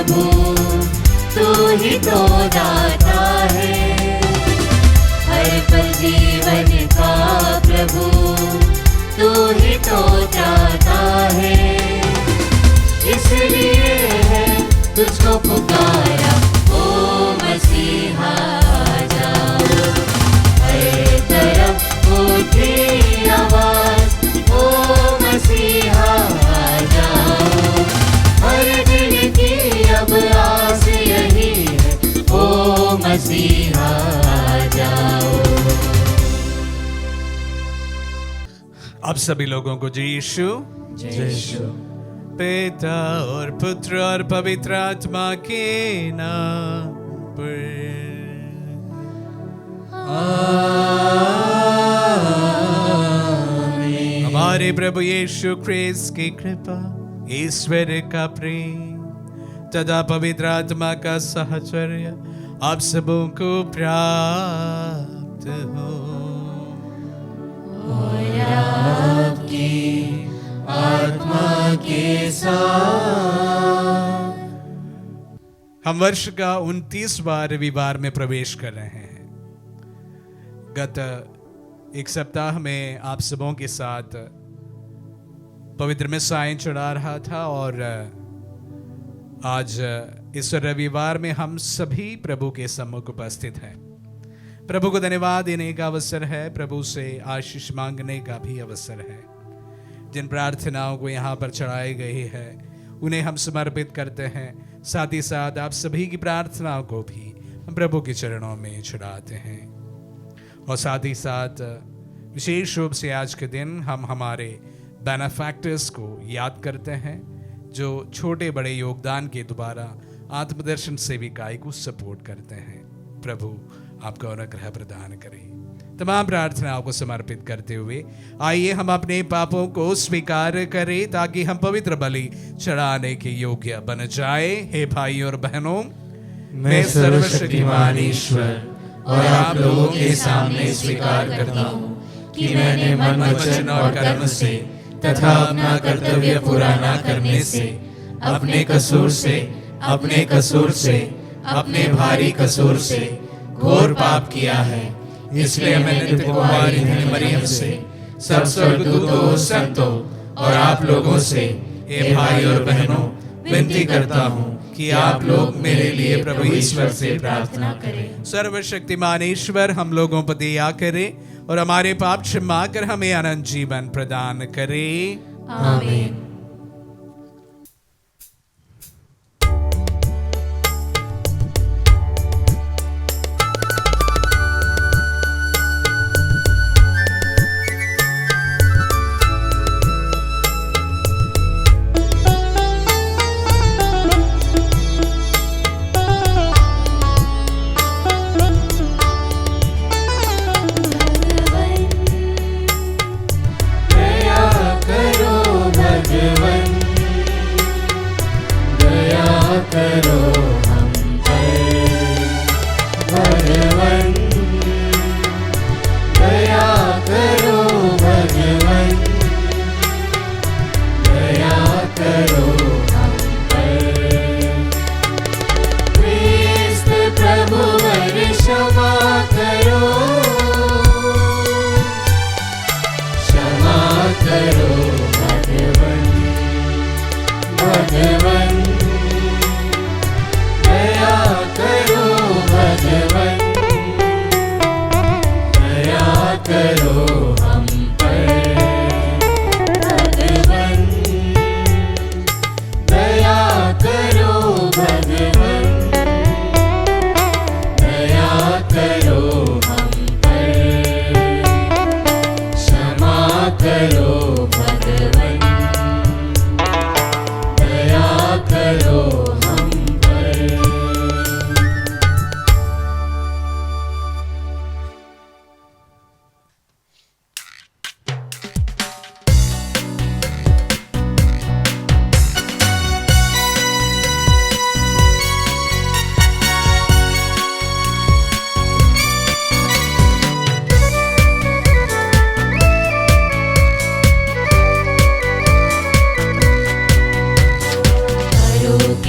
प्रभु, तू ही तो दाता है। हर पल जीवन का प्रभु, तू ही तो दाता है। इसलिए है तुझको पुकारा, ओ मसीहा आ जाओ। हर तरफ उठी आवाज, ओ मसीहा आ जाओ। हर दिल की अब आस यही है, ओ मसीहा आ जाओ। अब सभी लोगों को जय यीशु। जय यीशु। पिता और पुत्र और पवित्र आत्मा के नाम पर आमीन। हमारे प्रभु यीशु ख्रिस्त की कृपा, ईश्वर का प्रेम तथा पवित्र आत्मा का साहचर्य आप सबों को प्राप्त हो। और आपकी आत्मा के साथ। हम वर्ष का 29वां रविवार में प्रवेश कर रहे हैं। गत एक सप्ताह में आप सबों के साथ पवित्र मिसाएं चढ़ा रहा था और आज इस रविवार में हम सभी प्रभु के सम्मुख उपस्थित हैं। प्रभु को धन्यवाद देने का अवसर है, प्रभु से आशीष मांगने का भी अवसर है। जिन प्रार्थनाओं को यहाँ पर चढ़ाई गई है उन्हें हम समर्पित करते हैं। साथ ही साथ आप सभी की प्रार्थनाओं को भी हम प्रभु के चरणों में चढ़ाते हैं। और साथ ही साथ विशेष रूप से आज के दिन हम हमारे बेनेफैक्टर्स को याद करते हैं जो छोटे बड़े योगदान के द्वारा आत्मदर्शन सेविकाई को सपोर्ट करते हैं। प्रभु आपका अनुग्रह प्रदान करें। तमाम प्रार्थनाओं को समर्पित करते हुए आइए हम अपने पापों को स्वीकार करें ताकि हम पवित्र बलि चढ़ाने के योग्य बन जाए। हे भाई और बहनों, मैं सर्वशक्तिमान ईश्वर और आप लोगों के सामने स्वीकार करता हूँ कि मैंने मन, वचन और कर्म से तथा अपना कर्तव्य पूरा न करने से, अपने कसूर से, अपने भारी कसूर से घोर पाप किया है। इसलिए मैं नित्य कुमारी धन्य मरियम से, सब स्वर्गदूतों, संतों और आप लोगों से, हे भाई और बहनों, विनती करता हूँ कि आप लोग मेरे लिए प्रभु ईश्वर से प्रार्थना करें। सर्वशक्तिमान ईश्वर हम लोगों पर दया करे और हमारे पाप क्षमा कर हमें अनंत जीवन प्रदान करे। आमीन।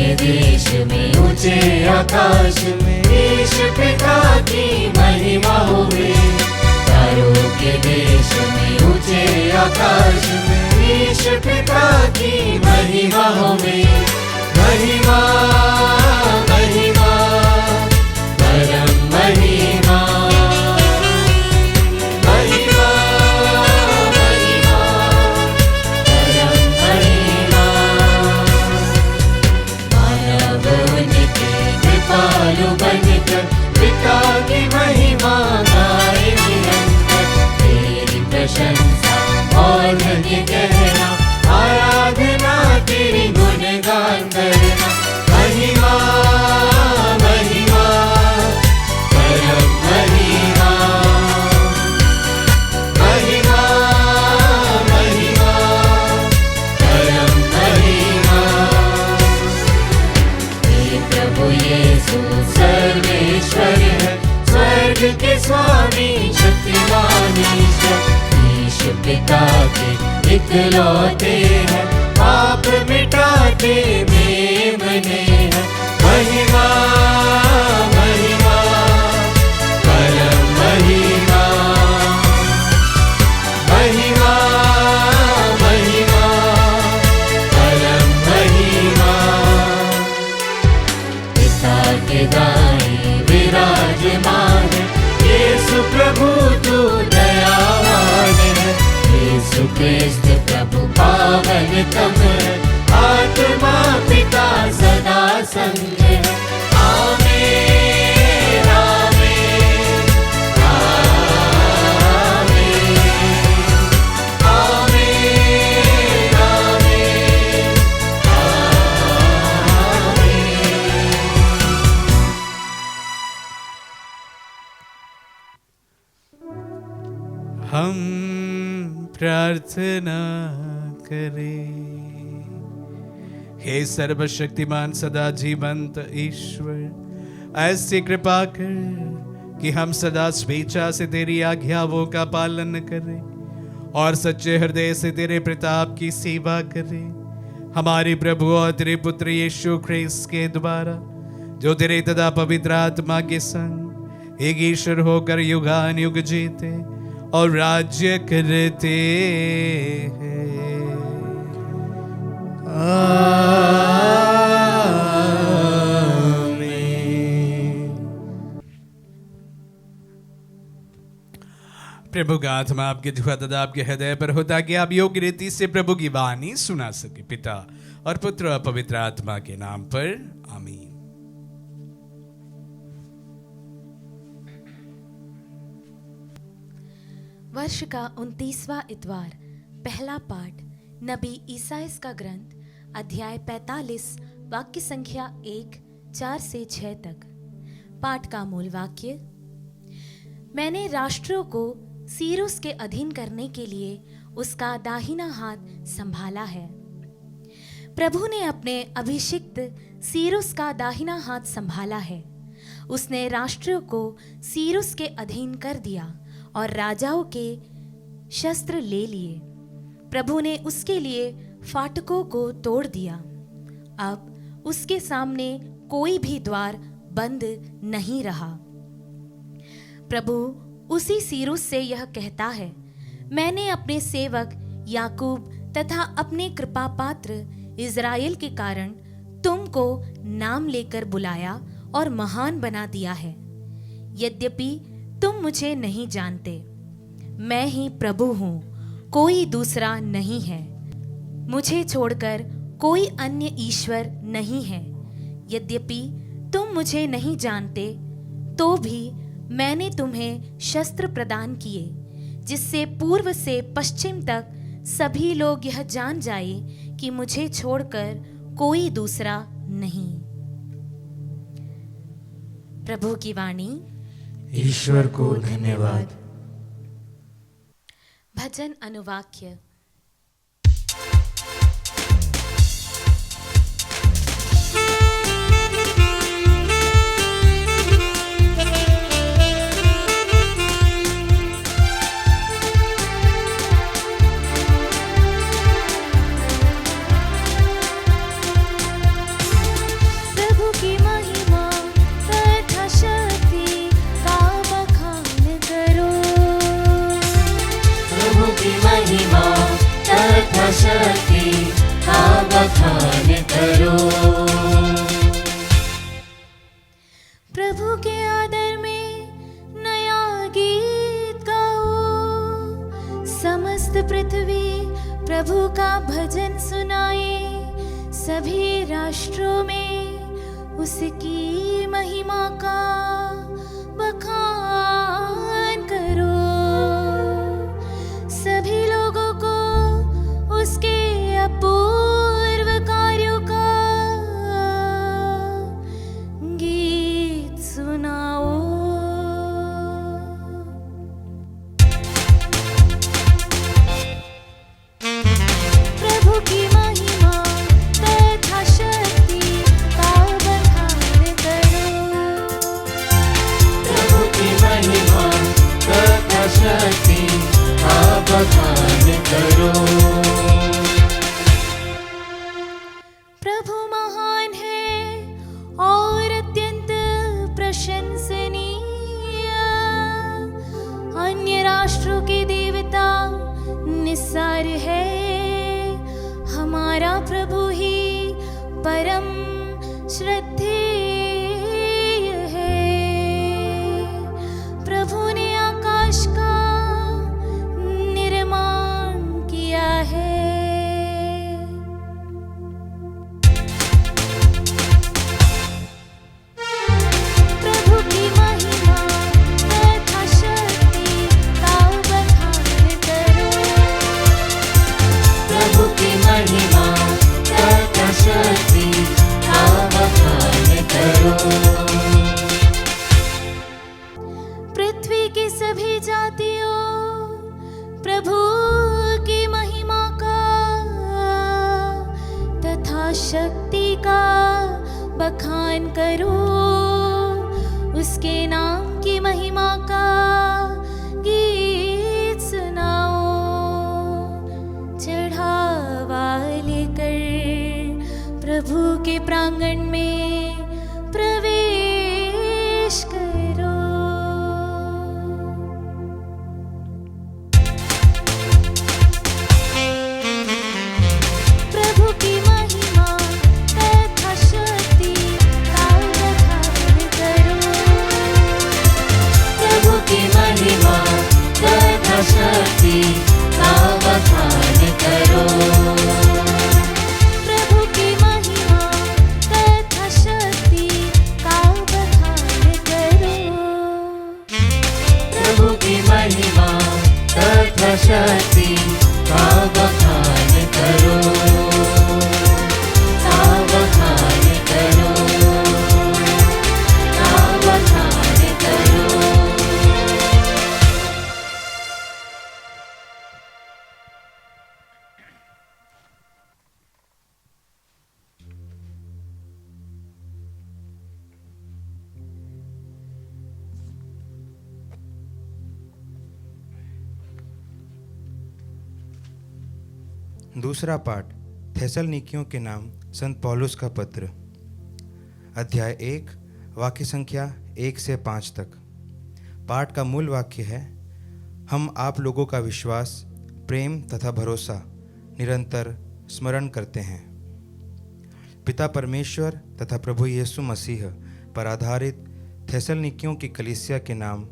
के देश में ऊंचे आकाश में ईश पिता की महिमा होवे। तारों के देश में ऊंचे आकाश में ईश पिता की महिमा होवे। महिमा महिमा परम महिमा। महिमा महिमा परम महिमा। मानव उनके कृपालु बनकर पिता की महिमा गाए निरंतर। तेरी प्रशंसा और धन्य कहना, आराधना तेरी गुणगान करना। महिमा महिमा परम महिमा। महिमा महिमा परम महिमा। हे प्रभु यीशु सर्वेश्वर है, स्वर्ग के स्वामी शक्तिमान ईश्वर। ईश पिता के इकलौते हैं, पाप मिटाते मेमने हैं। महिमा महिमा परम महिमा। महिमा महिमा परम महिमा। पिता के दाएं विराजमान है, यीशु प्रभु तू दयावान है। यीशु क्रिस्त प्रभु पावन तम है, आत्मा पिता सदा संग है। आमीन आमीन आमीन आमीन आमीन आमीन। हम प्रार्थना करें। हे सर्वशक्तिमान सदा जीवंत ईश्वर, ऐसी कृपा कर कि हम सदा स्वेच्छा से तेरी आज्ञाओं का पालन करें और सच्चे हृदय से तेरे प्रताप की सेवा करें। हमारे प्रभु और तेरे पुत्र यीशु ख्रीस्त के द्वारा, जो तेरे तथा पवित्र आत्मा के संग एक ईश्वर होकर युगान युग जीते और राज्य करते हैं। प्रभु का आत्मा आपके जुआ तथा आपके हृदय पर हो, ताकि आप योग्य रीति से प्रभु की वाणी सुना सके। पिता और पुत्र और पवित्र आत्मा के नाम पर आमीन। वर्ष का 29वां इतवार। पहला पाठ नबी ईसाइस का ग्रंथ, अध्याय 45, वाक्य संख्या 1, 4 से 6 तक। पाठ का मूल वाक्य। मैंने राष्ट्रों को सीरुस के अधीन करने के लिए उसका दाहिना हाथ संभाला है। प्रभु ने अपने अभिषिक्त सीरुस का दाहिना हाथ संभाला है। उसने राष्ट्रों को सीरुस के अधीन कर दिया और राजाओं के शस्त्र ले लिए। प्रभु ने उसके लिए फाटकों को तोड़ दिया। अब उसके सामने कोई भी द्वार बंद नहीं रहा। प्रभु उसी सीरुस से यह कहता है, मैंने अपने सेवक याकूब तथा अपने कृपा पात्र इज़राइल के कारण तुमको नाम लेकर बुलाया और महान बना दिया है। यद्यपि तुम मुझे नहीं जानते, मैं ही प्रभु हूँ, कोई दूसरा नहीं है। मुझे छोड़कर कोई अन्य ईश्वर नहीं है। यद्यपि तुम मुझे नहीं जानते, तो भी मैंने तुम्हें शस्त्र प्रदान किए, जिससे पूर्व से पश्चिम तक सभी लोग यह जान जाए कि मुझे छोड़कर कोई दूसरा नहीं। प्रभु की वाणी। ईश्वर को धन्यवाद। भजन अनुवाक्य। शक्ति का बखान करो। प्रभु के आदर में नया गीत गाओ, समस्त पृथ्वी प्रभु का भजन सुनाए, सभी राष्ट्रों में उसकी महिमा का बखान करो। सभी लोगों को उसके अपूर्व कार्यों का गीत सुनाओ। प्रभु की महिमा तथा शक्ति का बखान करो। प्रभु की महिमा तथा शक्ति का बखान करो। प्रभु महान है और अत्यंत प्रशंसनीय, अन्य राष्ट्रों के देवता निस्सार है, हमारा प्रभु ही परम श्रद्धेय है। प्रभु ने आकाश का निर्माण किया है। प्रभु की महिमा तथा शक्ति का बखान करो। प्रभु की महिमा तथा शक्ति का बखान करो। पृथ्वी की सभी जातियों प्रभु की महिमा का तथा शक्ति का बखान करो। उसके नाम की महिमा का गीत सुनाओ। चढ़ावा लेकर प्रभु के प्रांगण में प्रवेश करो। प्रभु की महिमा तथा शक्ति का बखान करो। प्रभु की महिमा तथा शक्ति का बखान करो। प्रभु की महिमा तथा शक्ति का बखान करो। प्रभु की महिमा तथा शक्ति का बखान करो। का बखान करो। का बखान करो। दूसरा पाठ थेसलनिकियों के नाम संत पौलुस का पत्र, अध्याय 1 वाक्य संख्या 1 से 5 तक। पाठ का मूल वाक्य है, हम आप लोगों का विश्वास, प्रेम तथा भरोसा निरंतर स्मरण करते हैं। पिता परमेश्वर तथा प्रभु यीशु मसीह पर आधारित थेसलनिकियों की कलीसिया के नाम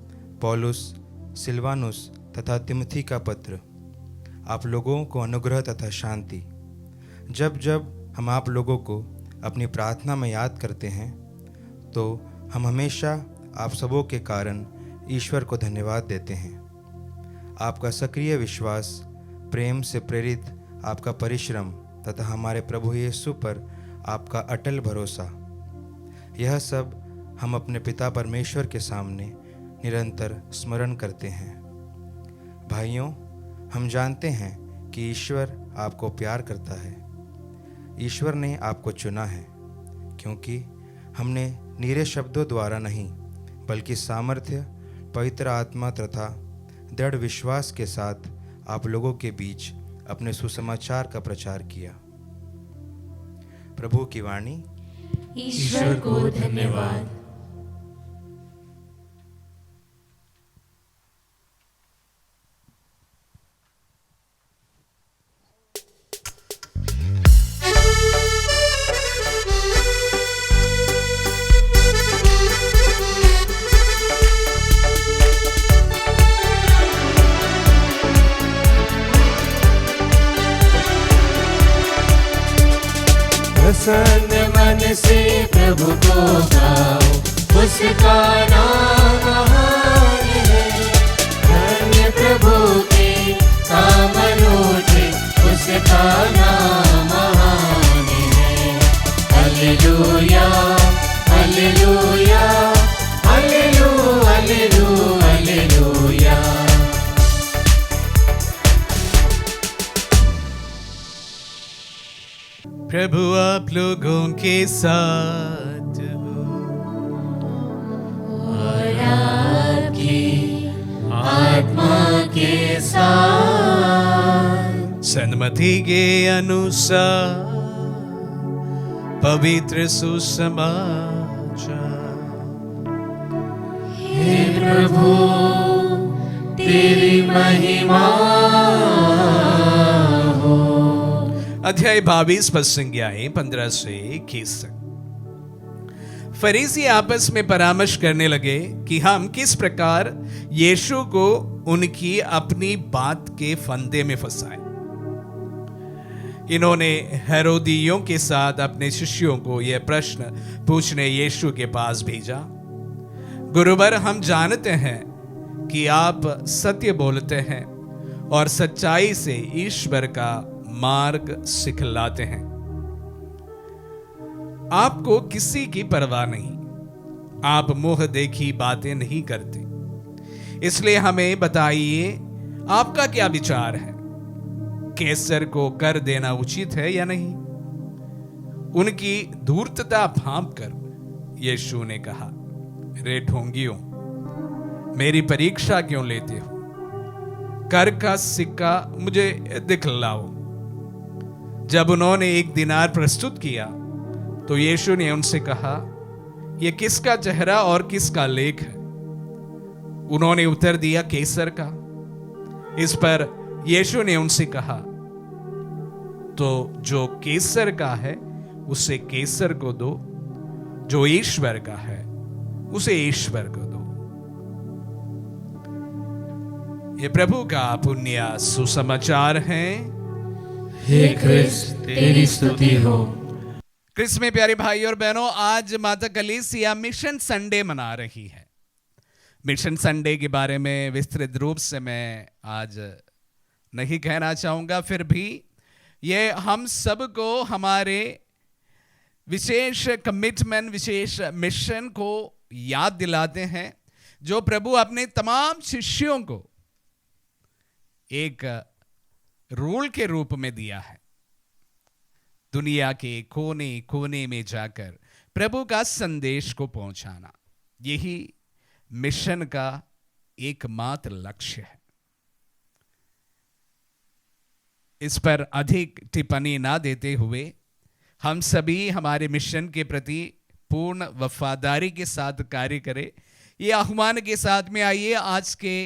पौलुस, सिलवानुस तथा तिमोथी का पत्र। आप लोगों को अनुग्रह तथा शांति। जब जब हम आप लोगों को अपनी प्रार्थना में याद करते हैं तो हम हमेशा आप सबों के कारण ईश्वर को धन्यवाद देते हैं। आपका सक्रिय विश्वास, प्रेम से प्रेरित आपका परिश्रम तथा हमारे प्रभु यीशु पर आपका अटल भरोसा, यह सब हम अपने पिता परमेश्वर के सामने निरंतर स्मरण करते हैं। भाइयों, हम जानते हैं कि ईश्वर आपको प्यार करता है। ईश्वर ने आपको चुना है, क्योंकि हमने नीरे शब्दों द्वारा नहीं बल्कि सामर्थ्य, पवित्र आत्मा तथा दृढ़ विश्वास के साथ आप लोगों के बीच अपने सुसमाचार का प्रचार किया। प्रभु की वाणी। ईश्वर को धन्यवाद। मन से प्रभु को गाओ, उसका नाम महान है। धन्य प्रभु के काम अनूठे, उसका नाम महान है। Hallelujah hallelujah hallelujah hallelujah hallelujah. प्रभु आप लोगों के साथ हो, और आपकी आत्मा के साथ। सन्मति के अनुसार पवित्र सुसमाचार। हे प्रभु तेरी महिमा हो। अध्याय 22 पद संज्ञाएं 15 से 21 तक। फरीसी आपस में परामर्श करने लगे कि हम किस प्रकार यीशु को उनकी अपनी बात के फंदे में फंसाएं। इन्होंने हेरोदियों के साथ अपने शिष्यों को यह प्रश्न पूछने यीशु के पास भेजा। गुरुवर, हम जानते हैं कि आप सत्य बोलते हैं और सच्चाई से ईश्वर का मार्ग सिखलाते हैं। आपको किसी की परवाह नहीं, आप मुंह देखी बातें नहीं करते। इसलिए हमें बताइए, आपका क्या विचार है? कैसर को कर देना उचित है या नहीं? उनकी धूर्तता भांप कर यीशु ने कहा, रे ढोंगियों, मेरी परीक्षा क्यों लेते हो? कर का सिक्का मुझे दिखलाओ। जब उन्होंने 1 दिनार प्रस्तुत किया तो यीशु ने उनसे कहा, यह किसका चेहरा और किसका लेख है? उन्होंने उत्तर दिया, कैसर का। इस पर यीशु ने उनसे कहा, तो जो कैसर का है उसे कैसर को दो, जो ईश्वर का है उसे ईश्वर को दो। ये प्रभु का पुण्य सुसमाचार है। हे क्रिस्त तेरी स्तुति हो। क्रिस्त में प्यारे भाई और बहनों, आज माता कलीसिया मिशन संडे मना रही है। मिशन संडे के बारे में विस्तृत रूप से मैं आज नहीं कहना चाहूँगा, फिर भी ये हम सबको हमारे विशेष कमिटमेंट, विशेष मिशन को याद दिलाते हैं, जो प्रभु अपने तमाम शिष्यों को एक रूल के रूप में दिया है। दुनिया के कोने कोने में जाकर प्रभु का संदेश को पहुंचाना, यही मिशन का एकमात्र लक्ष्य है। इस पर अधिक टिप्पणी ना देते हुए हम सभी हमारे मिशन के प्रति पूर्ण वफादारी के साथ कार्य करें, ये आह्वान के साथ में आइए आज के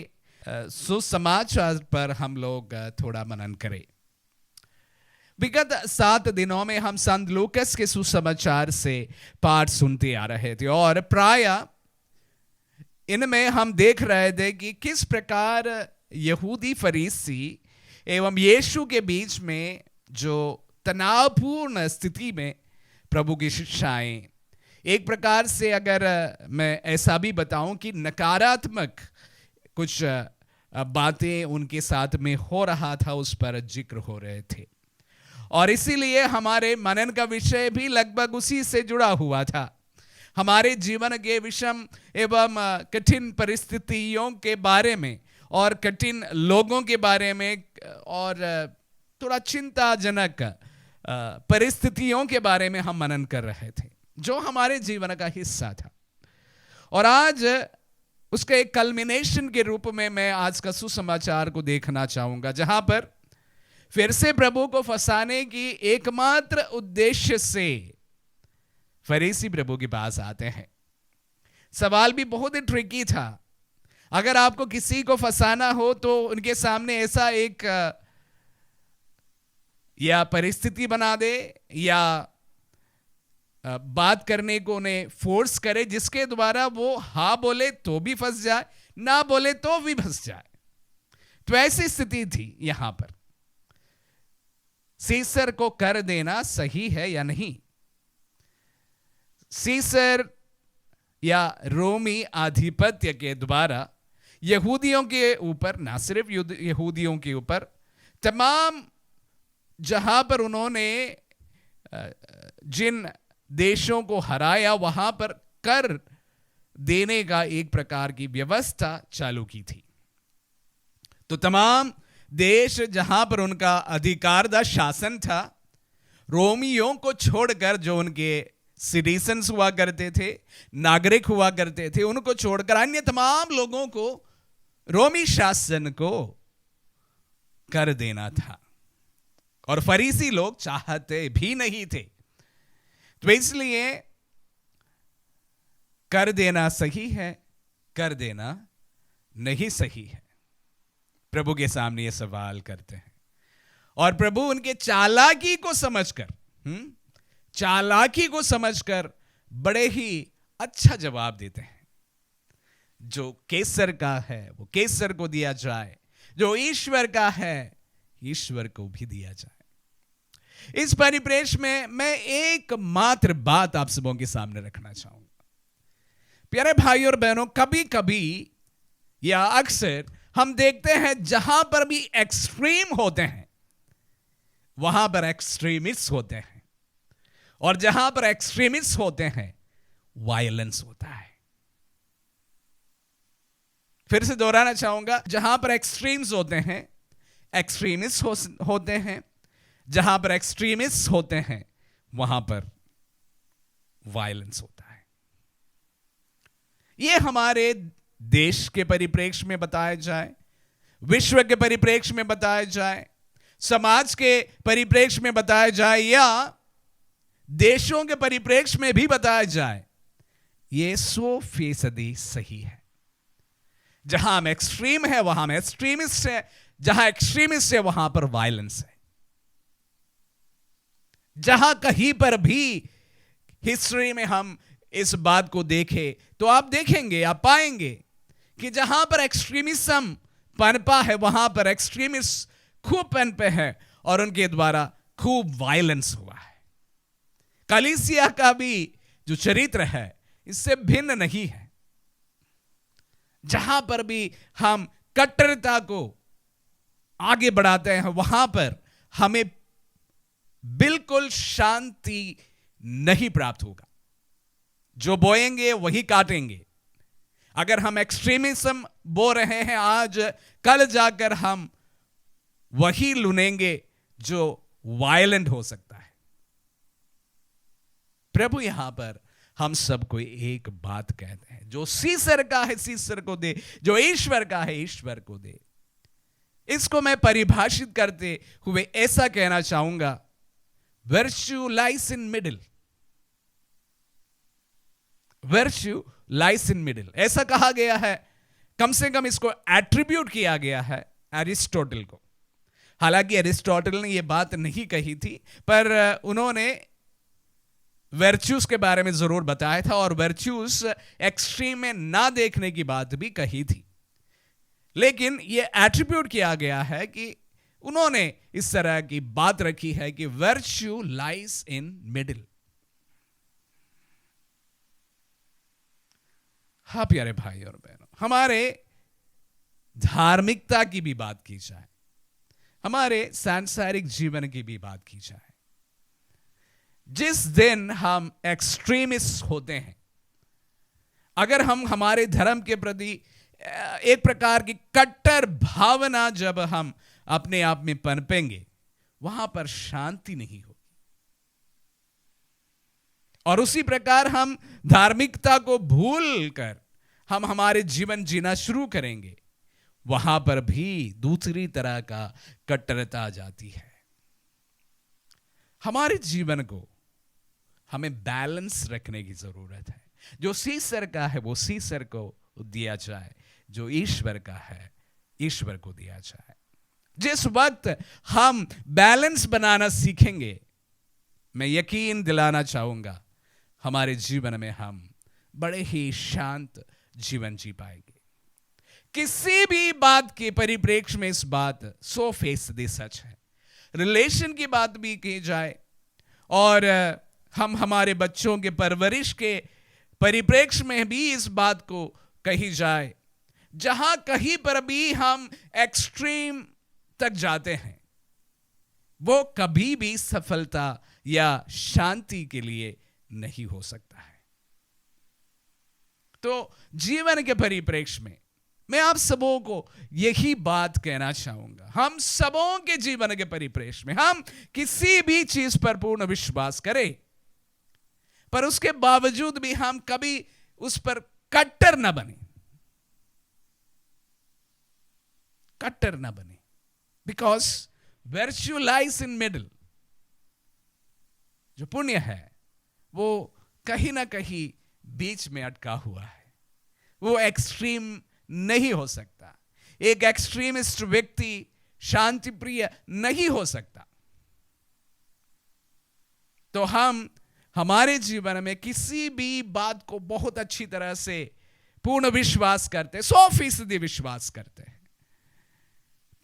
सुसमाचार पर हम लोग थोड़ा मनन करें। विगत 7 दिनों में हम संत लूकस के सुसमाचार से पाठ सुनते आ रहे थे और प्रायः इनमें हम देख रहे थे कि किस प्रकार यहूदी फरीसी एवं यीशु के बीच में जो तनावपूर्ण स्थिति में प्रभु की शिक्षाएं, एक प्रकार से अगर मैं ऐसा भी बताऊं कि नकारात्मक कुछ बातें उनके साथ में हो रहा था, उस पर जिक्र हो रहे थे। और इसीलिए हमारे मनन का विषय भी लगभग उसी से जुड़ा हुआ था। हमारे जीवन के विषम एवं कठिन परिस्थितियों के बारे में और कठिन लोगों के बारे में और थोड़ा चिंताजनक परिस्थितियों के बारे में हम मनन कर रहे थे, जो हमारे जीवन का हिस्सा था। और आज उसका एक कल्मिनेशन के रूप में मैं आज का सुसमाचार को देखना चाहूंगा, जहां पर फिर से प्रभु को फंसाने की एकमात्र उद्देश्य से फरीसी प्रभु के पास आते हैं। सवाल भी बहुत ही ट्रिकी था। अगर आपको किसी को फंसाना हो तो उनके सामने ऐसा एक या परिस्थिति बना दे या बात करने को उन्हें फोर्स करे जिसके द्वारा वो हाँ बोले तो भी फंस जाए, ना बोले तो भी फंस जाए। तो ऐसी स्थिति थी यहां पर। सीसर को कर देना सही है या नहीं? सीसर या रोमी आधिपत्य के द्वारा यहूदियों के ऊपर, ना सिर्फ यहूदियों के ऊपर, तमाम जहां पर उन्होंने जिन देशों को हराया वहां पर कर देने का एक प्रकार की व्यवस्था चालू की थी। तो तमाम देश जहां पर उनका अधिकारदा शासन था, रोमियों को छोड़कर जो उनके सिटीजन्स हुआ करते थे, नागरिक हुआ करते थे, उनको छोड़कर अन्य तमाम लोगों को रोमी शासन को कर देना था। और फरीसी लोग चाहते भी नहीं थे। तो इसलिए कर देना सही है, कर देना नहीं सही है। प्रभु के सामने ये सवाल करते हैं और प्रभु उनके चालाकी को समझकर बड़े ही अच्छा जवाब देते हैं। जो केसर का है वो केसर को दिया जाए, जो ईश्वर का है ईश्वर को भी दिया जाए। इस परिप्रेक्ष्य में मैं एक मात्र बात आप सबों के सामने रखना चाहूंगा। प्यारे भाई और बहनों, कभी कभी या अक्सर हम देखते हैं जहां पर भी एक्सट्रीम होते हैं वहां पर एक्सट्रीमिस्ट होते हैं, और जहां पर एक्सट्रीमिस्ट होते हैं वायलेंस होता है। फिर से दोहराना चाहूंगा, जहां पर एक्सट्रीम्स होते हैं एक्सट्रीमिस्ट होते हैं, जहां पर एक्सट्रीमिस्ट होते हैं वहां पर वायलेंस होता है। यह हमारे देश के परिप्रेक्ष्य में बताया जाए, विश्व के परिप्रेक्ष्य में बताया जाए, समाज के परिप्रेक्ष्य में बताया जाए, या देशों के परिप्रेक्ष्य में भी बताया जाए, यह 100% सही है। जहां हम एक्सट्रीम है वहां हम एक्सट्रीमिस्ट है, जहां एक्सट्रीमिस्ट है वहां पर वायलेंस है। जहां कहीं पर भी हिस्ट्री में हम इस बात को देखें तो आप देखेंगे, आप पाएंगे कि जहां पर एक्सट्रीमिज्म पनपा है वहां पर एक्सट्रीमिस्ट खूब पनपे हैं और उनके द्वारा खूब वायलेंस हुआ है। कलीसिया का भी जो चरित्र है इससे भिन्न नहीं है। जहां पर भी हम कट्टरता को आगे बढ़ाते हैं वहां पर हमें बिल्कुल शांति नहीं प्राप्त होगा। जो बोएंगे वही काटेंगे। अगर हम एक्सट्रीमिज्म बो रहे हैं आज, कल जाकर हम वही लुनेंगे जो वायलेंट हो सकता है। प्रभु यहां पर हम सबको एक बात कहते हैं, जो सीसर का है सीसर को दे, जो ईश्वर का है ईश्वर को दे। इसको मैं परिभाषित करते हुए ऐसा कहना चाहूंगा, virtue lyase in middle. Virtue lyase in middle ऐसा कहा गया है, कम से कम इसको एट्रीब्यूट किया गया है एरिस्टोटल को। हालांकि एरिस्टोटल ने यह बात नहीं कही थी, पर उन्होंने वर्च्यूज के बारे में जरूर बताया था और वर्च्यूज एक्सट्रीम में ना देखने की बात भी कही थी। लेकिन यह एट्रीब्यूट किया गया है कि उन्होंने इस तरह की बात रखी है कि वर्च्यू लाइस इन मिडिल। हाँ प्यारे भाई और बहनों, हमारे धार्मिकता की भी बात की जाए, हमारे सांसारिक जीवन की भी बात की जाए, जिस दिन हम एक्सट्रीमिस्ट होते हैं, अगर हम हमारे धर्म के प्रति एक प्रकार की कट्टर भावना जब हम अपने आप में पनपेंगे, वहां पर शांति नहीं होगी। और उसी प्रकार हम धार्मिकता को भूलकर हम हमारे जीवन जीना शुरू करेंगे, वहां पर भी दूसरी तरह का कट्टरता आ जाती है। हमारे जीवन को हमें बैलेंस रखने की जरूरत है। जो सीसर का है वो सीसर को दिया जाए, जो ईश्वर का है ईश्वर को दिया जाए। जिस वक्त हम बैलेंस बनाना सीखेंगे, मैं यकीन दिलाना चाहूंगा हमारे जीवन में हम बड़े ही शांत जीवन जी पाएंगे। किसी भी बात के परिप्रेक्ष्य में इस बात 100% सच है। रिलेशन की बात भी की जाए और हम हमारे बच्चों के परवरिश के परिप्रेक्ष्य में भी इस बात को कही जाए, जहां कहीं पर भी हम एक्सट्रीम तक जाते हैं वो कभी भी सफलता या शांति के लिए नहीं हो सकता है। तो जीवन के परिप्रेक्ष्य में मैं आप सबों को यही बात कहना चाहूंगा, हम सबों के जीवन के परिप्रेक्ष्य में हम किसी भी चीज पर पूर्ण विश्वास करें, पर उसके बावजूद भी हम कभी उस पर कट्टर न बने, कट्टर न बने, because virtue lies in middle. जो पुण्य है वो कहीं ना कहीं बीच में अटका हुआ है, वो एक्सट्रीम नहीं हो सकता। एक एक्सट्रीमिस्ट व्यक्ति शांति प्रिय नहीं हो सकता। तो हम हमारे जीवन में किसी भी बात को बहुत अच्छी तरह से पूर्ण विश्वास करते, 100% विश्वास करते हैं,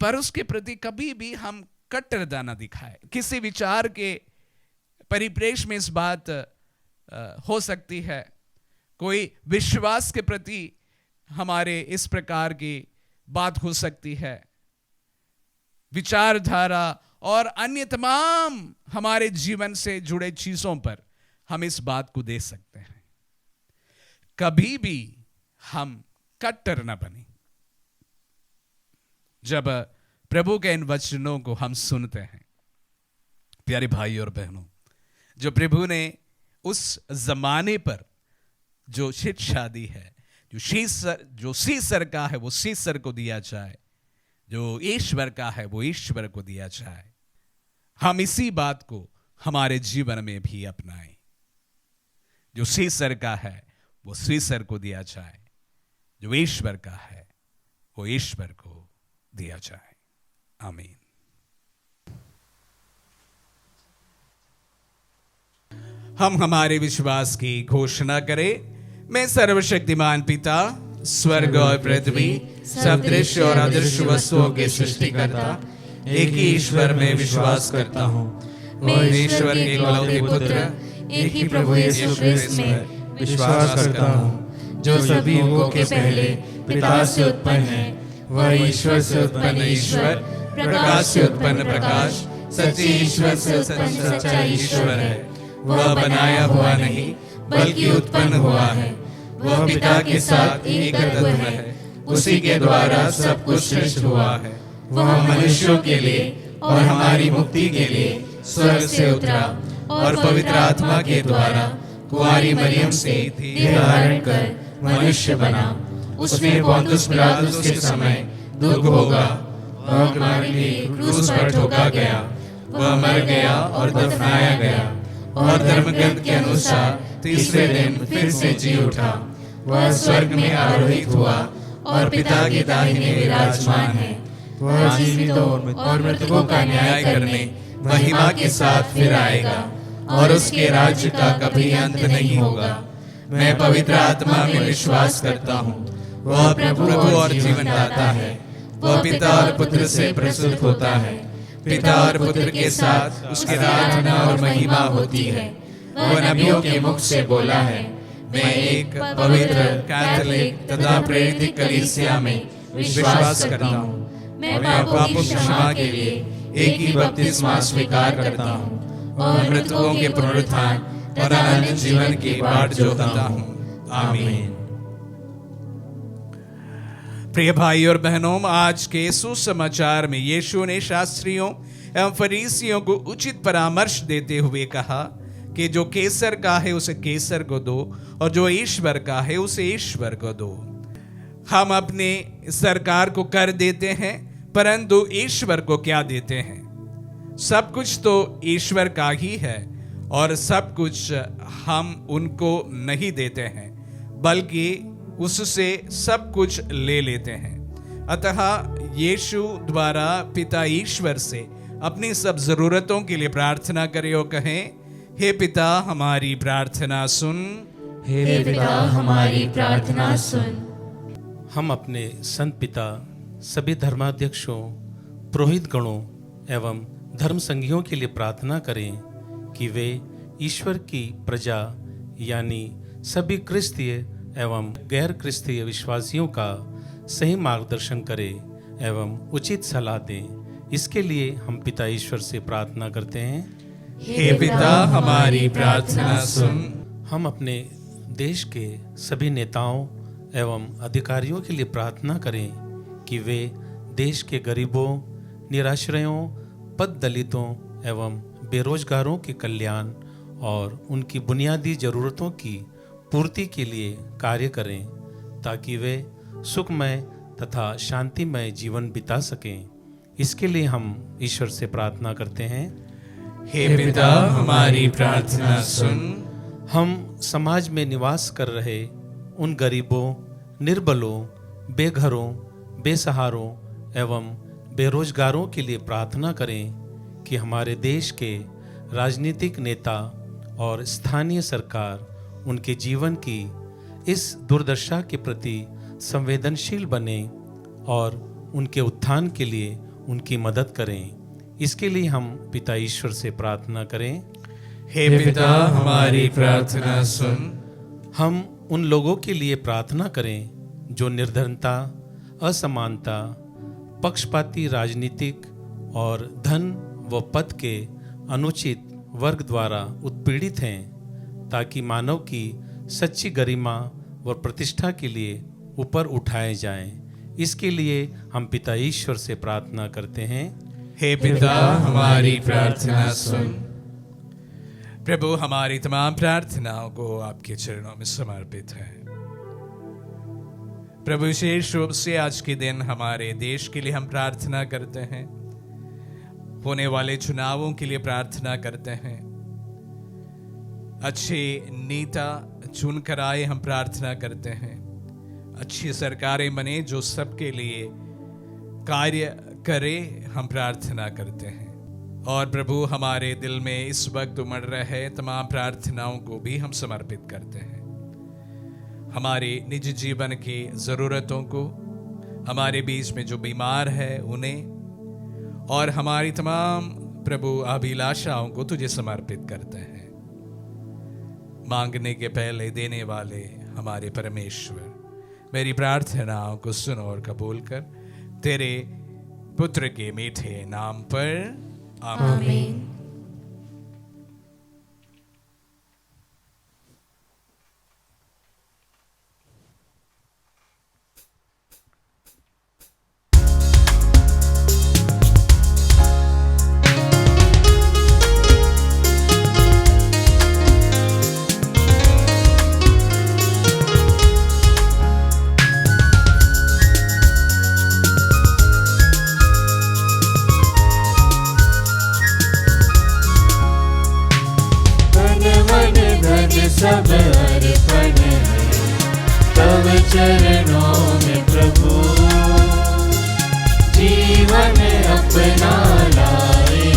पर उसके प्रति कभी भी हम कट्टरता न दिखाए। किसी विचार के परिप्रेक्ष्य में इस बात हो सकती है, कोई विश्वास के प्रति हमारे इस प्रकार की बात हो सकती है, विचारधारा और अन्य तमाम हमारे जीवन से जुड़े चीजों पर हम इस बात को दे सकते हैं। कभी भी हम कट्टर न बने। जब प्रभु के इन वचनों को हम सुनते हैं, प्यारे भाई और बहनों, जो प्रभु ने उस जमाने पर जो शिक्षा दी है, जो सीसर का है वो सीसर को दिया जाए, जो ईश्वर का है वो ईश्वर को दिया जाए, हम इसी बात को हमारे जीवन में भी अपनाएं। जो सीसर का है वो सीसर को दिया जाए, जो ईश्वर का है वो ईश्वर को दिया जाए। आमीन। हम हमारे विश्वास की घोषणा करें। मैं सर्वशक्तिमान पिता, स्वर्ग और पृथ्वी, सब दृश्य और अदृश्य वस्तुओं के सृष्टिकर्ता एक ही ईश्वर में विश्वास करता हूँ। मैं ईश्वर के इकलौते पुत्र, एक ही प्रभु यीशु क्रिस्त में विश्वास करता हूँ, जो सभी युगों के पहले पिता से उत्पन्न है। वह ईश्वर से उत्पन्न ईश्वर, प्रकाश से उत्पन्न प्रकाश, सच्चे ईश्वर से उत्पन्न सच्चा ईश्वर है। वह बनाया हुआ नहीं बल्कि उत्पन्न हुआ है। वह पिता के साथ एक तत्व है, उसी के द्वारा सब कुछ सृष्ट हुआ है। वह मनुष्यों के लिए और हमारी मुक्ति के लिए स्वर्ग से उतरा और पवित्र आत्मा के द्वारा कुंवारी मरियम से देह धारण कर मनुष्य बना। उसमें पोंतुस पिलातुस के समय दुख भोगा और हमारे लिए क्रूस पर ठोका गया। वह मर गया और दफनाया गया और धर्मग्रंथ के अनुसार तीसरे दिन फिर से जी उठा। वह स्वर्ग में आरोहित हुआ और पिता की दाहिने विराजमान है। वह जीवितों और मृतकों का न्याय करने महिमा के साथ फिर आएगा और उसके राज्य का कभी अंत नहीं होगा। मैं पवित्र आत्मा में विश्वास करता हूँ। वह प्रभु और जीवनदाता है। वह पिता और पुत्र से प्रसूत होता है। पिता और पुत्र के साथ उसकी आराधना और महिमा होती है। वह नबियों के मुख से बोला है। मैं एक पवित्र कैथोलिक तथा प्रेरित कलीसिया में विश्वास करता हूँ। मैं पापों की क्षमा के लिए एक ही बपतिस्मा स्वीकार करता हूँ और मृतकों के पुनरुत्थान और अनंत जीवन की बाट जोहता हूँ। आमीन। प्रिय भाई और बहनों, आज के सुसमाचार में यीशु ने शास्त्रियों एवं फरीसियों को उचित परामर्श देते हुए कहा कि जो केसर का है उसे केसर को दो और जो ईश्वर का है उसे ईश्वर को दो। हम अपने सरकार को कर देते हैं, परंतु ईश्वर को क्या देते हैं? सब कुछ तो ईश्वर का ही है और सब कुछ हम उनको नहीं देते हैं, बल्कि उससे सब कुछ ले लेते हैं। अतः यीशु द्वारा पिता ईश्वर से अपनी सब जरूरतों के लिए प्रार्थना करें और कहें, हे पिता हमारी प्रार्थना सुन। हे पिता हमारी प्रार्थना सुन। हम अपने संत पिता, सभी धर्माध्यक्षों, पुरोहित गणों एवं धर्म संघियों के लिए प्रार्थना करें कि वे ईश्वर की प्रजा यानी सभी क्रिस्तीय एवं गैर क्रिस्तीय विश्वासियों का सही मार्गदर्शन करे एवं उचित सलाह दें। इसके लिए हम पिता ईश्वर से प्रार्थना करते हैं। हे पिता, हमारी प्रार्थना सुन। हम अपने देश के सभी नेताओं एवं अधिकारियों के लिए प्रार्थना करें कि वे देश के गरीबों, निराश्रयों, पद दलितों एवं बेरोजगारों के कल्याण और उनकी बुनियादी ज़रूरतों की पूर्ति के लिए कार्य करें, ताकि वे सुखमय तथा शांतिमय जीवन बिता सकें। इसके लिए हम ईश्वर से प्रार्थना करते हैं। हे पिता, हमारी प्रार्थना सुन। हम समाज में निवास कर रहे उन गरीबों, निर्बलों, बेघरों, बेसहारों एवं बेरोजगारों के लिए प्रार्थना करें कि हमारे देश के राजनीतिक नेता और स्थानीय सरकार उनके जीवन की इस दुर्दशा के प्रति संवेदनशील बने और उनके उत्थान के लिए उनकी मदद करें। इसके लिए हम पिता ईश्वर से प्रार्थना करें। हे पिता, हमारी प्रार्थना सुन। हम उन लोगों के लिए प्रार्थना करें जो निर्धनता, असमानता, पक्षपाती राजनीतिक और धन व पद के अनुचित वर्ग द्वारा उत्पीड़ित हैं, ताकि मानव की सच्ची गरिमा व प्रतिष्ठा के लिए ऊपर उठाए जाएं। इसके लिए हम पिता ईश्वर से प्रार्थना करते हैं। हे पिता, हमारी प्रार्थना सुन। प्रभु, हमारी तमाम प्रार्थनाओं को आपके चरणों में समर्पित है। प्रभु, विशेष रूप से आज के दिन हमारे देश के लिए हम प्रार्थना करते हैं, होने वाले चुनावों के लिए प्रार्थना करते हैं। अच्छे नेता चुनकर आए, हम प्रार्थना करते हैं। अच्छी सरकारें बने जो सबके लिए कार्य करे, हम प्रार्थना करते हैं। और प्रभु, हमारे दिल में इस वक्त उमड़ रहे तमाम प्रार्थनाओं को भी हम समर्पित करते हैं। हमारे निजी जीवन की ज़रूरतों को, हमारे बीच में जो बीमार है उन्हें, और हमारी तमाम प्रभु अभिलाषाओं को तुझे समर्पित करते हैं। मांगने के पहले देने वाले हमारे परमेश्वर, मेरी प्रार्थनाओं को सुन और कबूल कर, तेरे पुत्र के मीठे नाम पर आमीन। सब अर्पण है तव चरणों में प्रभु, जीवन अपना लाए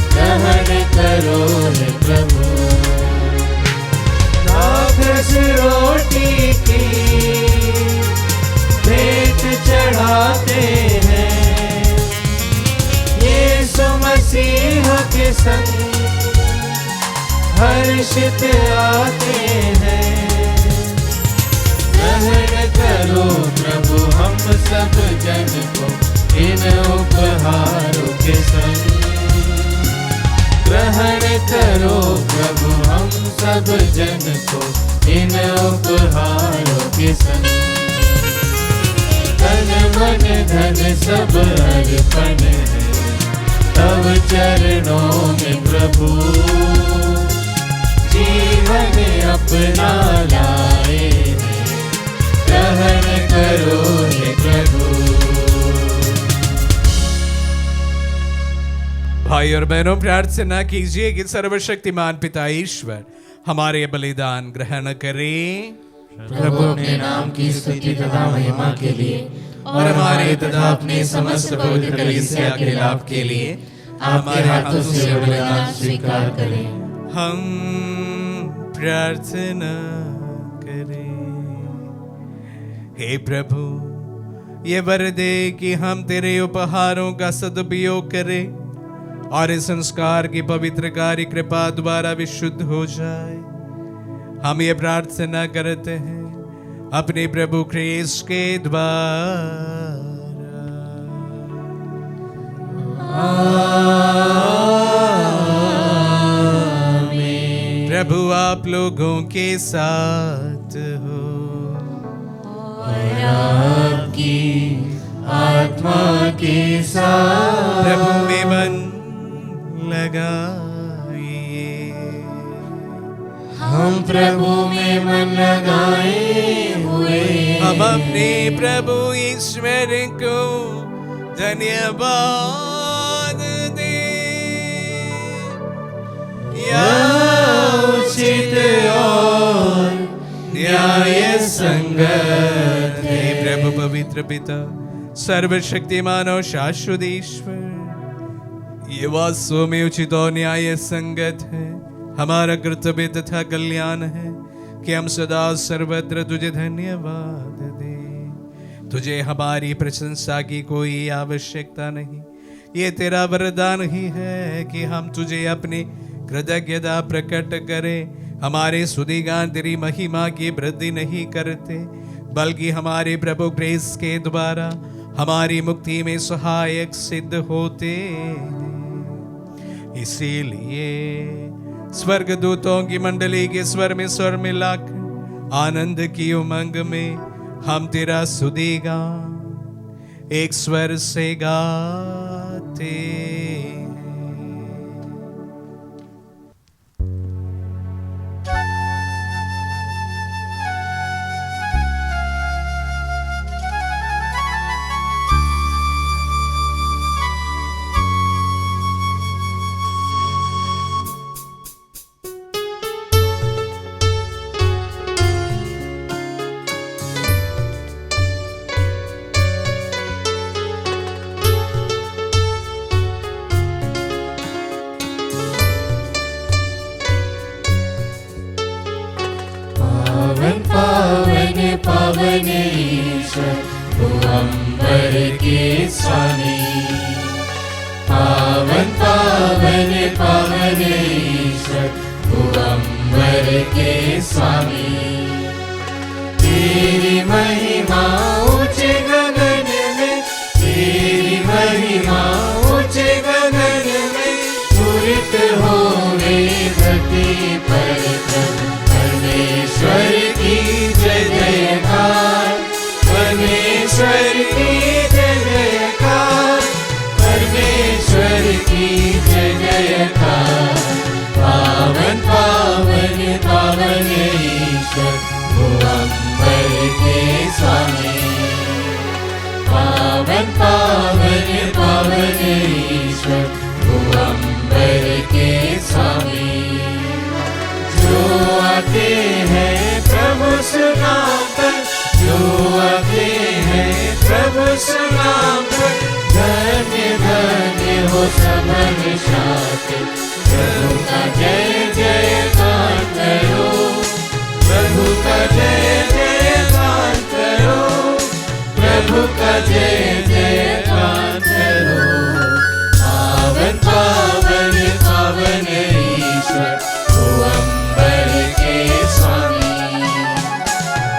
ग्रहण करो हे प्रभु। राक्षस रोटी की भेंट चढ़ाते हैं, यीशु मसीह के संग हर्षित आते हैं। ग्रहण करो प्रभु हम सब जन को इन उपहारों के संग। ग्रहण करो प्रभु हम सब जन को इन उपहारों के संग। तन मन धन सब अर्पण है तव चरणों में प्रभु, जीवन अपना लाए ग्रहण करो हे प्रभु। भाई और बहनों, प्रार्थना कीजिए कि सर्वशक्तिमान पिता ईश्वर हमारे बलिदान ग्रहण करें। प्रभु अपने नाम की स्तुति तथा महिमा के लिए और हमारे तथा अपने समस्त पवित्र कलीसिया के लाभ के लिए आपके हाथों से बलिदान स्वीकार करें। हम प्रार्थना करें। हे प्रभु, ये वर दे कि हम तेरे उपहारों का सदुपयोग करें और इस संस्कार की पवित्र कार्य कृपा द्वारा विशुद्ध हो जाए। हम ये प्रार्थना करते हैं अपने प्रभु ख्रीस्त के द्वारा। प्रभु आप लोगों के साथ हो और आपकी आत्मा के साथ। प्रभु में मन लगाइए। हम प्रभु में मन लगाए हुए हम अपने प्रभु ईश्वर को धन्यवाद दें। उचित और न्याय संगत हे प्रभु पवित्र पिता सर्वशक्तिमान और शाश्वत ईश्वर, ये वास्तव में उचित और न्याय संगत है, हमारा कर्तव्य तथा कल्याण है कि हम सदा सर्वत्र तुझे धन्यवाद दें। तुझे हमारी प्रशंसा की कोई आवश्यकता नहीं। ये तेरा वरदान ही है कि हम तुझे अपनी कृतज्ञता प्रकट करें। हमारे स्तुतिगान तेरी महिमा की वृद्धि नहीं करते, बल्कि हमारे प्रभु ख्रीस्त के द्वारा हमारी मुक्ति में सहायक सिद्ध होते हैं। इसीलिए स्वर्गदूतों की मंडली के स्वर में स्वर मिलाकर आनंद की उमंग में हम तेरा स्तुतिगान एक स्वर से गाते हैं। पावन ईश्वर तू अंबर के स्वामी। पावन पावन पावन ईश्वर तू अंबर के स्वामी। तेरी महिमा ऊंचे गगन में, तेरी महिमा ऊंचे गगन में पूरित होवे धरती पर। परमेश्वर की जय जयकार, परमेश्वर की जय जयकार, परमेश्वर की जय जयकार। पावन पावन पावन ईश्वर तू अंबर के स्वामी। पावन पावन पावन ईश्वर तू अंबर के स्वामी। जो आते हैं प्रभु सुनाम पर, जो आते हैं प्रभु सुनाम पर, धन्य धन्य हो सब हमेशाते। प्रभु का जय जयकार करो, प्रभु का जय जयकार करो, प्रभु का जय जयकार करो। पावन पावन पावन ईश्वर तू अंबर के स्वामी।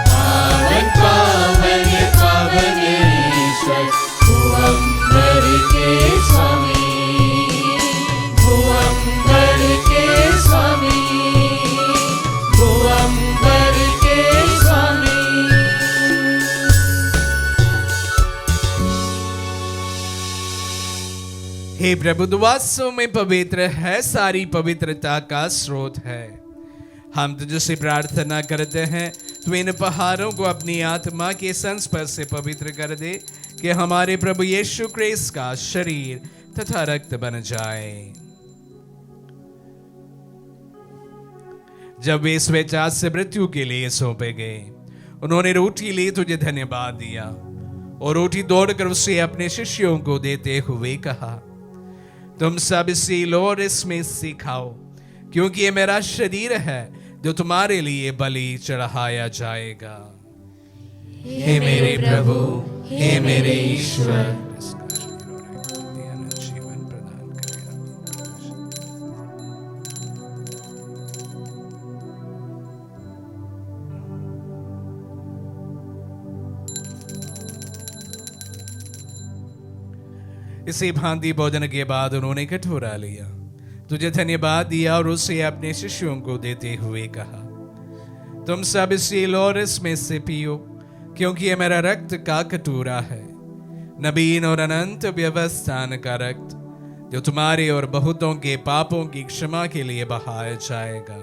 पावन पावन पावन ईश्वर तू अंबर के स्वामी। तू अंबर के स्वामी, तू अंबर के स्वामी। हे प्रभु तू वास्तव में पवित्र है, सारी पवित्रता का स्रोत है। हम तुझसे प्रार्थना करते हैं तू इन पहाड़ों को अपनी आत्मा के संस्पर्श से पवित्र कर दे कि हमारे प्रभु यीशु क्रिस्त का शरीर तथा रक्त बन जाए। जब वे स्वेच्छा से मृत्यु के लिए सौंपे गए, उन्होंने रोटी ली, तुझे धन्यवाद दिया और रोटी तोड़कर उसे अपने शिष्यों को देते हुए कहा, तुम सब इसे लो और इसमें से खाओ, क्योंकि ये मेरा शरीर है जो तुम्हारे लिए बलि चढ़ाया जाएगा। हे मेरे प्रभु, हे मेरे ईश्वर, जीवन प्रदान करें। इसी भांति भोजन के बाद उन्होंने कटोरा लिया, तुझे धन्यवाद दिया और उसे अपने शिष्यों को देते हुए कहा, तुम सब इसी लो और इसमें से पियो, क्योंकि यह मेरा रक्त का कटोरा है, नवीन और अनंत व्यवस्थान का रक्त, जो तुम्हारे और बहुतों के पापों की क्षमा के लिए बहाया जाएगा।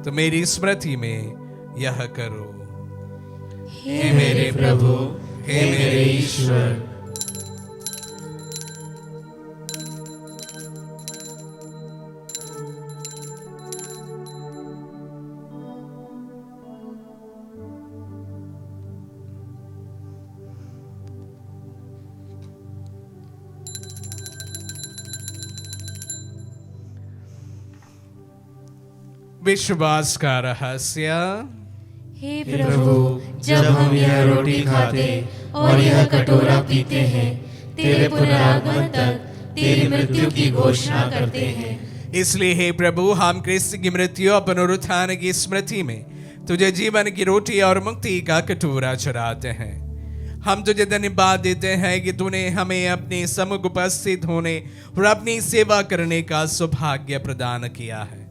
तो मेरी स्मृति में यह करो। हे मेरे प्रभु, हे मेरे ईश्वर। विश्वास का रहस्य। हे प्रभु, जब हम यह रोटी खाते और यह कटोरा पीते हैं, तेरे पुनरागमन तक तेरी मृत्यु की घोषणा करते हैं। इसलिए हे प्रभु, हम क्रिस्त की मृत्यु और पुनरुत्थान की स्मृति में तुझे जीवन की रोटी और मुक्ति का कटोरा चढ़ाते हैं। हम तुझे धन्यवाद देते हैं कि तूने हमें अपने सम्मुख उपस्थित होने और अपनी सेवा करने का सौभाग्य प्रदान किया है।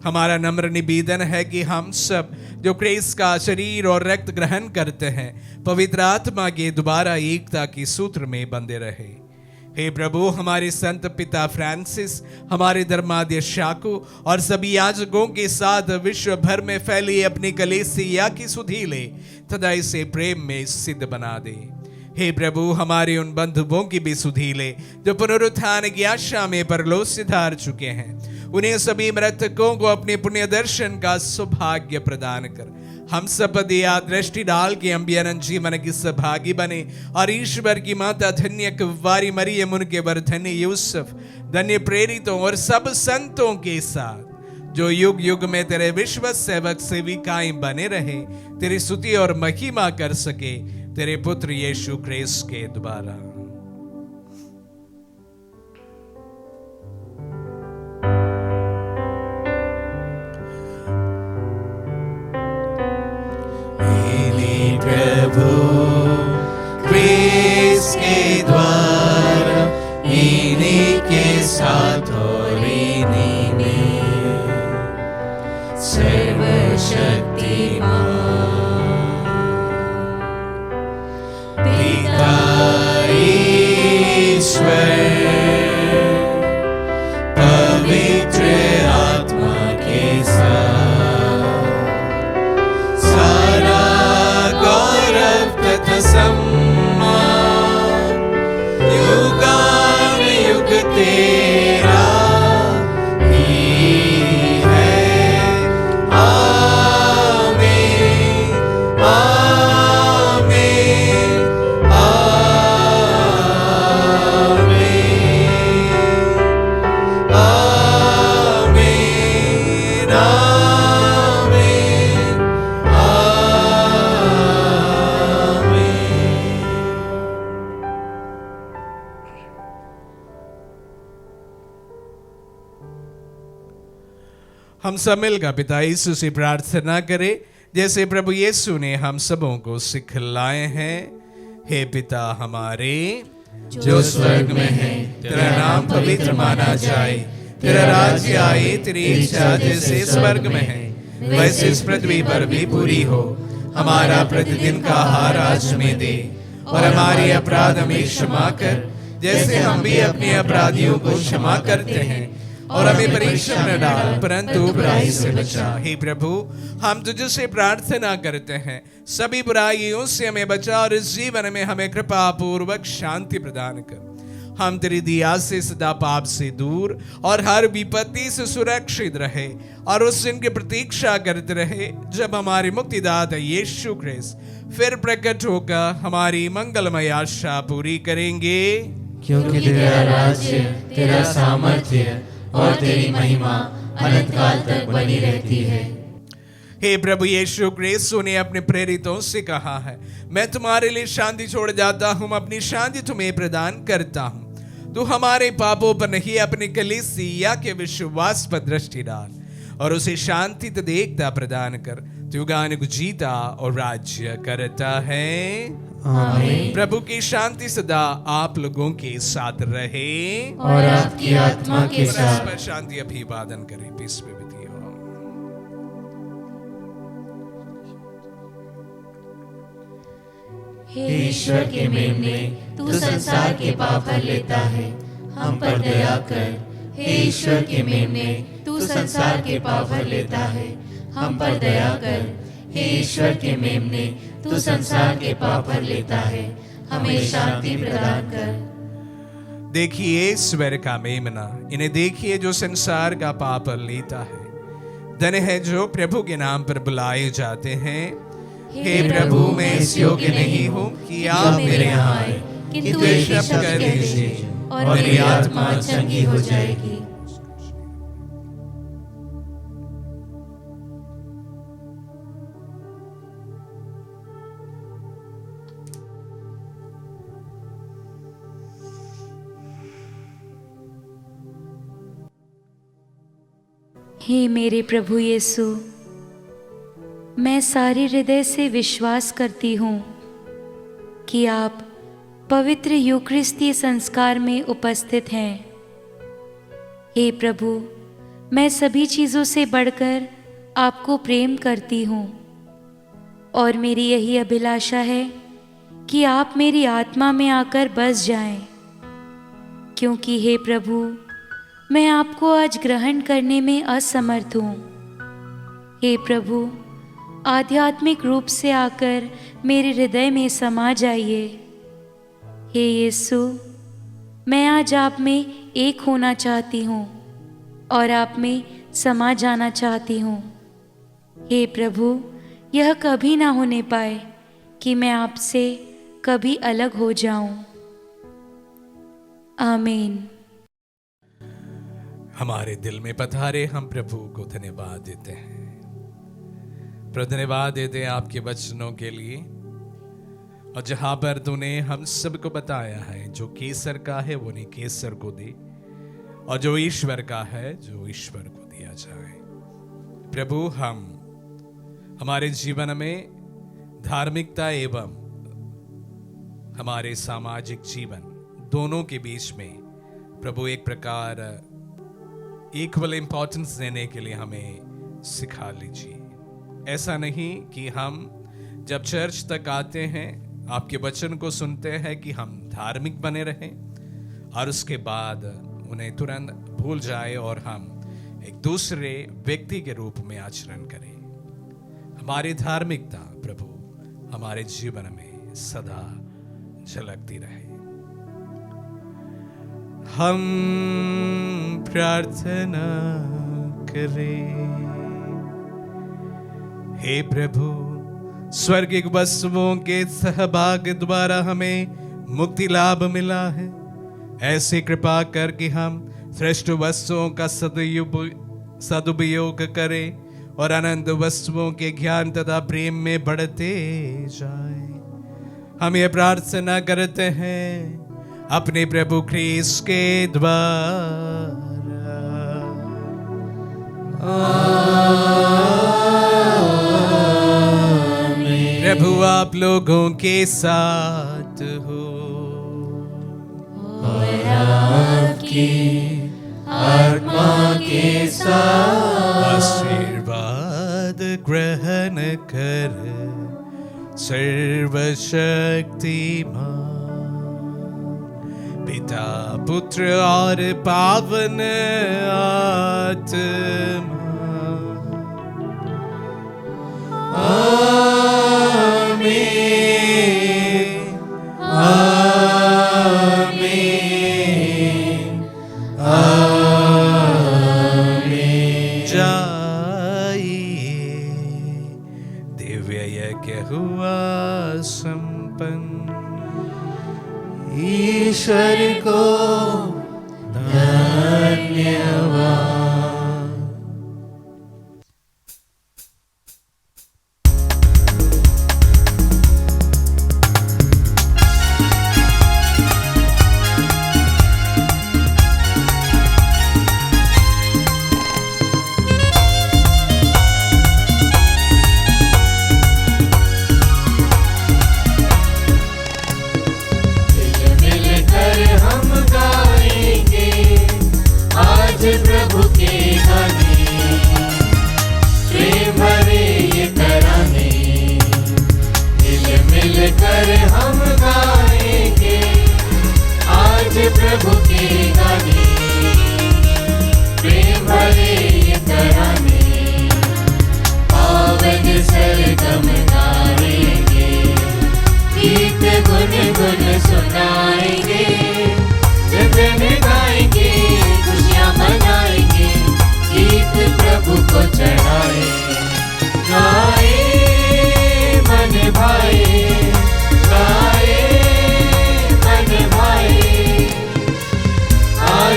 हमारा नम्र निवेदन है कि हम सब जो क्रिस्त का शरीर और रक्त ग्रहण करते हैं, पवित्र आत्मा के दोबारा एकता के सूत्र में बंधे रहे। हे प्रभु, हमारे संत पिता फ्रांसिस, हमारे धर्माध्यक्षों और सभी याजकों के साथ विश्व भर में फैली अपनी कलीसिया की सुधि ले तथा इसे प्रेम में सिद्ध बना दे। हे प्रभु, हमारे उन बंधुओं की भी सुधि ले जो पुनरुत्थान की आशा में परलोक सिधार चुके हैं। उन्हें सभी मृतकों को अपने पुण्य दर्शन का सौभाग्य प्रदान कर हम सब दिया दृष्टि डाल के अम्बियन जीवन की सहभागी बने और ईश्वर की माता धन्य कुंवारी मरियम, उनके वर धन्य यूसुफ, धन्य प्रेरितों और सब संतों के साथ जो युग युग में तेरे विश्व सेवक सेविकाएं बने रहे, तेरी स्तुति और महिमा कर सके तेरे पुत्र यीशु क्रिस्त के द्वारा। प्रभु क्रिस्त के द्वारा, इन्हीं के साथ और इन्हीं में सर्वशक्तिमान पिता ईश्वर पवित्र आत्मा के साथ सारा गौरव तथा सम्मान युगानुयुग तेरा ही है। आमीन, आमीन, आमीन, आमीन, हम सब मिलकर पिता यीशु से प्रार्थना करें जैसे प्रभु यीशु ने हम सबों को सिखलाए हैं। हे पिता हमारे जो स्वर्ग में है, तेरा नाम पवित्र माना जाए, तेरा राज्य आए, तेरी इच्छा जैसे स्वर्ग में है वैसे इस पृथ्वी पर भी पूरी हो। हमारा प्रतिदिन का आहार आज हमें दे और हमारे अपराध हमें क्षमा कर जैसे हम भी अपने अपराधियों को क्षमा करते हैं, और हमें परीक्षा न डाल परंतु बुराई से बचा। हे प्रभु, हम तुझसे प्रार्थना करते हैं सभी बुराइयों से हमें बचा और इस जीवन में हमें कृपा पूर्वक शांति प्रदान कर। हम तेरी दया से सदा पाप से दूर और हर विपत्ति से सुरक्षित रहे और उस दिन की प्रतीक्षा करते रहे जब हमारे मुक्तिदाता यीशु क्रिस्त फिर प्रकट होकर हमारी मंगलमय आशा पूरी करेंगे। क्योंकि तेरा राज्य, तेरा सामर्थ्य और तेरी महिमा अनंत काल तक बनी रहती है। हे प्रभु यीशु क्रिस्त ने अपने प्रेरितों से कहा है, मैं तुम्हारे लिए शांति छोड़ जाता हूँ, अपनी शांति तुम्हें प्रदान करता हूँ। तू हमारे पापों पर नहीं, अपनी कलीसिया के विश्वास पर दृष्टि डाल और उसे शांति तथा एकता प्रदान कर। तू युगानुयुग जीता और राज्य करता है। आमीन। प्रभु की शांति सदा आप लोगों के साथ रहे और आपकी आत्मा के साथ। परस्पर शांति अभिवादन करें। पीस में विधि हो। हे ईश्वर के मेमने, तू संसार के पाप हर लेता है, हम पर दया कर। हे ईश्वर के मेमने, तू संसार के पाप हर लेता है, हम पर दया कर। हे ईश्वर के मेमने, तू संसार के पाप हर लेता है, हमें शांति प्रदान कर। देखिए ईश्वर का मेमना, इन्हें देखिए जो संसार का पाप लेता है। धन्य है जो प्रभु के नाम पर बुलाए जाते हैं। हे प्रभु, मैं इस योग्य नहीं हूँ कि आप मेरे यहाँ आए, किंतु एक शब्द कह दीजिए और मेरी आत्मा चंगी हो जाएगी। हे मेरे प्रभु यीशु, मैं सारे हृदय से विश्वास करती हूँ कि आप पवित्र यूकरिस्तीय संस्कार में उपस्थित हैं। हे प्रभु, मैं सभी चीज़ों से बढ़कर आपको प्रेम करती हूँ और मेरी यही अभिलाषा है कि आप मेरी आत्मा में आकर बस जाएं, क्योंकि हे प्रभु, मैं आपको आज ग्रहण करने में असमर्थ हूँ। हे प्रभु, आध्यात्मिक रूप से आकर मेरे हृदय में समा जाइए। हे यीशु, मैं आज आप में एक होना चाहती हूँ और आप में समा जाना चाहती हूँ। हे प्रभु, यह कभी ना होने पाए कि मैं आपसे कभी अलग हो जाऊं। आमीन। हमारे दिल में पधारे हम प्रभु को धन्यवाद देते हैं। प्रभु धन्यवाद देते हैं आपके वचनों के लिए, और जहां पर तूने हम सबको बताया है जो केसर का है वो नहीं केसर को दे, और जो ईश्वर का है जो ईश्वर को दिया जाए। प्रभु, हम हमारे जीवन में धार्मिकता एवं हमारे सामाजिक जीवन दोनों के बीच में प्रभु एक प्रकार इक्वल इंपॉर्टेंस देने के लिए हमें सिखा लीजिए। ऐसा नहीं कि हम जब चर्च तक आते हैं, आपके वचन को सुनते हैं कि हम धार्मिक बने रहें और उसके बाद उन्हें तुरंत भूल जाए और हम एक दूसरे व्यक्ति के रूप में आचरण करें। हमारी धार्मिकता प्रभु हमारे जीवन में सदा झलकती रहे। हम प्रार्थना करें। हे प्रभु, स्वर्गिक वस्तुओं के सहभाग द्वारा हमें मुक्ति लाभ मिला है। ऐसी कृपा कर कि हम श्रेष्ठ वस्तुओं का सदुपयोग करें और अनंत वस्तुओं के ज्ञान तथा प्रेम में बढ़ते जाएं। हम ये प्रार्थना करते हैं अपने प्रभु ख्रीस्त के द्वारा। प्रभु आप लोगों के साथ हो और आपकी आत्मा के साथ। आशीर्वाद ग्रहण कर सर्वशक्तिमान पिता पुत्र और पावन आत्मा। आमीन आमीन आमीन। जाइए, दिव्य यज्ञ हुआ संपन्न। ईश्वर को धन्यवाद।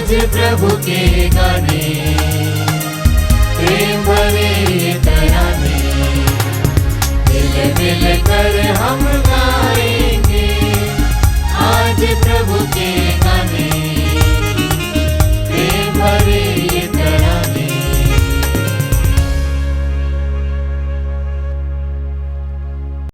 आज प्रभु के गाने, प्रेम भरे तराने, मिल मिल कर हम गाएंगे।